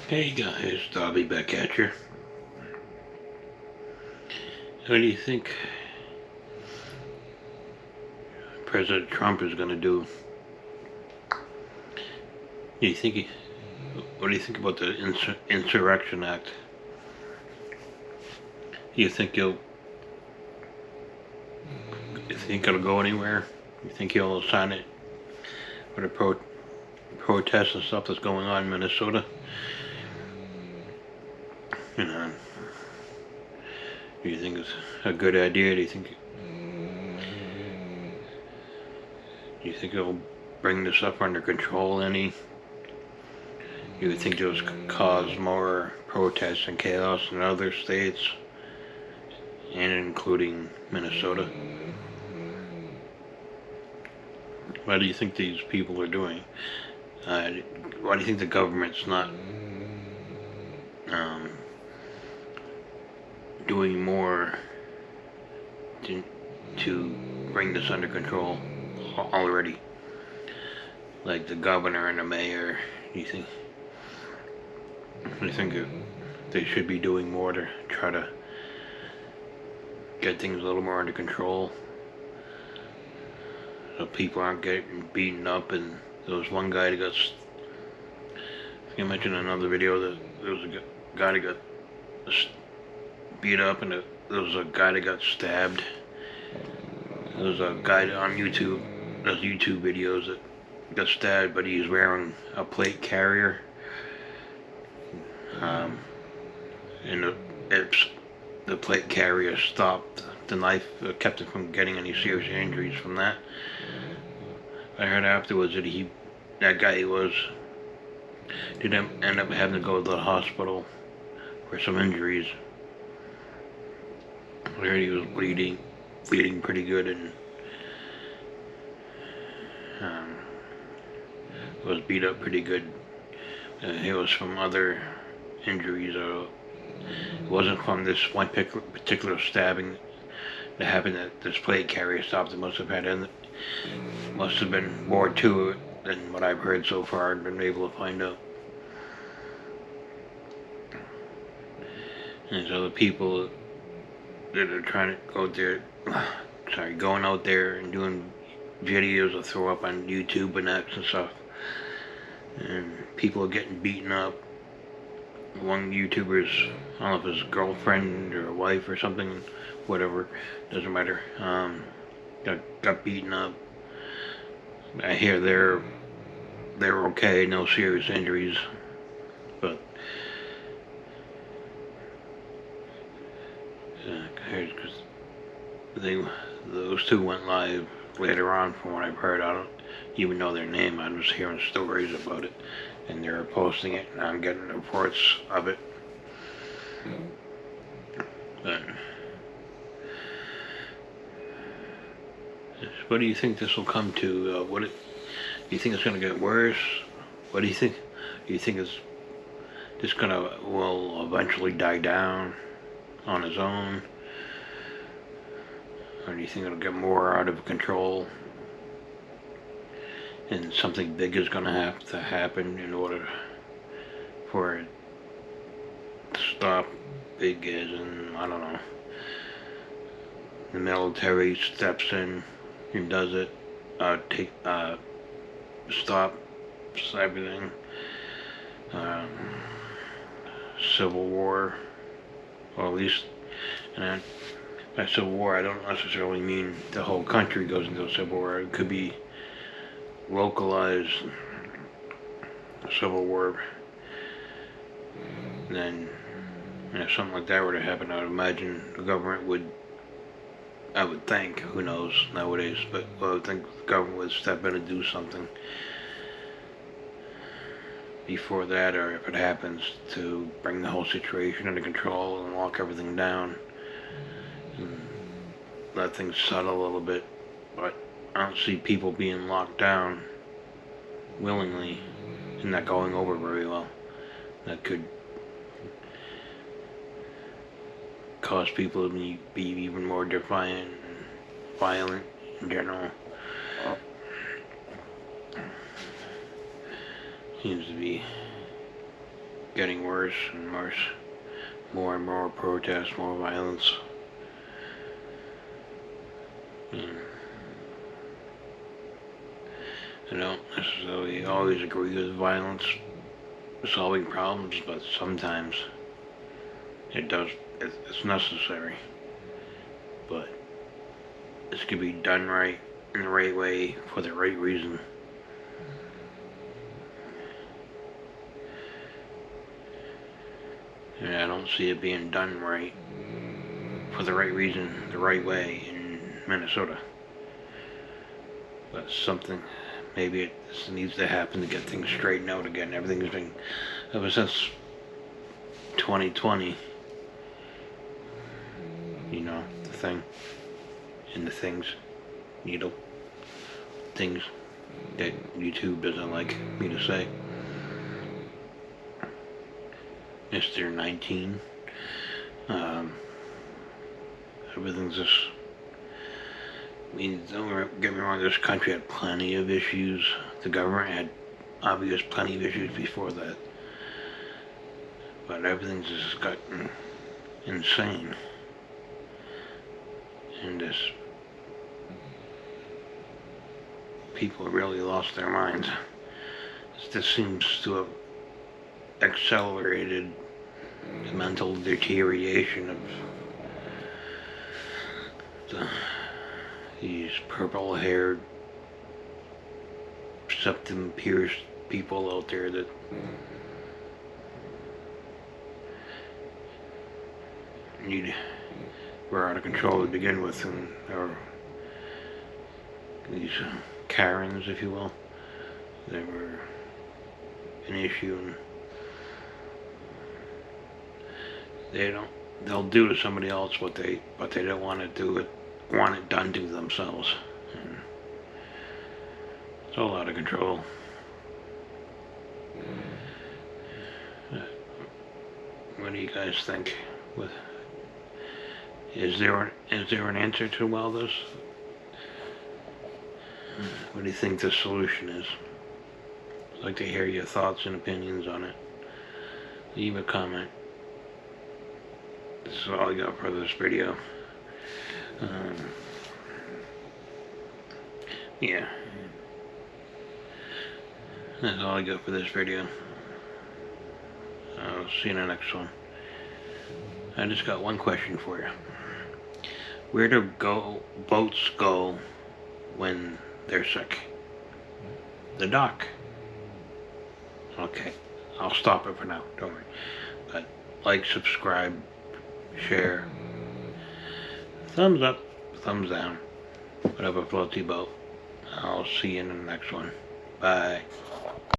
Hey guys, Dobby back at you. What do you think President Trump is going to do? Do you think he, what do you think about the Insurrection Act? Do you think it'll go anywhere? You think he'll sign it for the protests and stuff that's going on in Minnesota? You know, do you think it's a good idea? Do you think it'll bring this up under control any? Do you think it'll cause more protests and chaos in other states, and including Minnesota? What do you think these people are doing? Why do you think the government's not doing more to bring this under control already? Like the governor and the mayor, do you think they should be doing more to try to get things a little more under control, so people aren't getting beaten up? And there was one guy that got, I mentioned in another video that there was a guy that got beat up, and there was a guy that got stabbed. There was a guy on YouTube, does YouTube videos, that got stabbed, but he's wearing a plate carrier. And the plate carrier stopped the knife, kept it from getting any serious injuries from that. I heard afterwards that that guy did end up having to go to the hospital for some injuries. I heard he was bleeding pretty good, and was beat up pretty good. He was from other injuries. It wasn't from this one particular stabbing that happened that this plate carrier stopped. It must have been more to it than what I've heard so far and been able to find out. And so the people that are trying to go there, going out there and doing videos to throw up on YouTube and X and stuff, and people are getting beaten up. One YouTuber's, I don't know if his girlfriend or wife or something, whatever, doesn't matter, got beaten up. I hear they're okay, no serious injuries, but those two went live later on. From what I've heard, I don't even know their name. I'm just hearing stories about it, and they're posting it, and I'm getting reports of it. But what do you think this will come to? Do you think it's going to get worse? What do you think? Do you think it's just will eventually die down on its own? Or do you think it'll get more out of control, and something big is going to have to happen in order for it to stop? Big as in, I don't know, the military steps in and does it, stops everything, civil war, or at least, and by civil war I don't necessarily mean the whole country goes into a civil war. It could be localized civil war. And then, if something like that were to happen, I would imagine the government would, I would think, who knows nowadays, but I would think the government would step in and do something before that, or if it happens, to bring the whole situation under control and lock everything down and let things settle a little bit. But I don't see people being locked down willingly and not going over very well. That could cause people to be even more defiant and violent in general. Seems to be getting worse and worse. More and more protests, more violence. I don't necessarily always agree with violence solving problems, but sometimes it's necessary. But this could be done right, in the right way, for the right reason. And I don't see it being done right, for the right reason, the right way in Minnesota. But something, maybe it needs to happen to get things straightened out again. Everything's been, ever since 2020, the thing, and the things, things that YouTube doesn't like me to say. Mr. 19. Everything's just, don't get me wrong, this country had plenty of issues. The government had plenty of issues before that. But everything's just gotten insane. And people really lost their minds. This seems to have accelerated the mental deterioration of these purple-haired, septum-pierced people out there that were out of control to begin with, or these Karens, if you will, they were an issue, and they'll do to somebody else what they don't want it done to themselves. And it's all out of control. What do you guys think? Is there an answer to all this? What do you think the solution is? I'd like to hear your thoughts and opinions on it. Leave a comment. This is all I got for this video. Yeah. That's all I got for this video. I'll see you in the next one. I just got one question for you. Where do boats go when they're sick? The dock. Okay, I'll stop it for now, don't worry. But like, subscribe, share, thumbs up, thumbs down, whatever floats your boat. I'll see you in the next one. Bye.